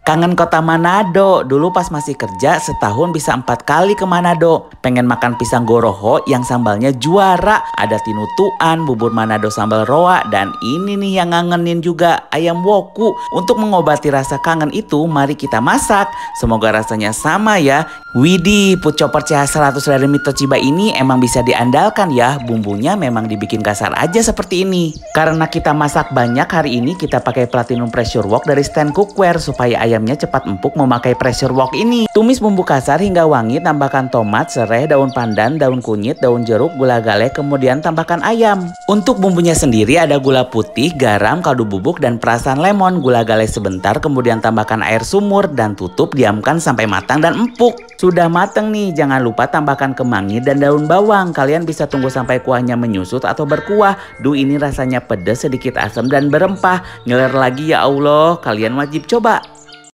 Kangen kota Manado. Dulu pas masih kerja setahun bisa 4 kali ke Manado. Pengen makan pisang goroho yang sambalnya juara. Ada tinutuan, bubur Manado sambal roa. Dan ini nih yang ngangenin juga, ayam woku. Untuk mengobati rasa kangen itu, mari kita masak. Semoga rasanya sama ya. Widih, food chopper CH100 dari Mito Chiba ini emang bisa diandalkan ya. Bumbunya memang dibikin kasar aja seperti ini. Karena kita masak banyak hari ini, kita pakai Platinum Pressure Wok dari stand cookware supaya ayamnya cepat empuk memakai pressure wok ini. Tumis bumbu kasar hingga wangi, tambahkan tomat, serai, daun pandan, daun kunyit, daun jeruk, gula galek, kemudian tambahkan ayam. Untuk bumbunya sendiri ada gula putih, garam, kaldu bubuk, dan perasan lemon. Gula galek sebentar, kemudian tambahkan air sumur dan tutup, diamkan sampai matang dan empuk. Sudah mateng nih, jangan lupa tambahkan kemangi dan daun bawang. Kalian bisa tunggu sampai kuahnya menyusut atau berkuah. Duh, ini rasanya pedas, sedikit asam dan berempah. Ngiler lagi ya Allah, kalian wajib coba.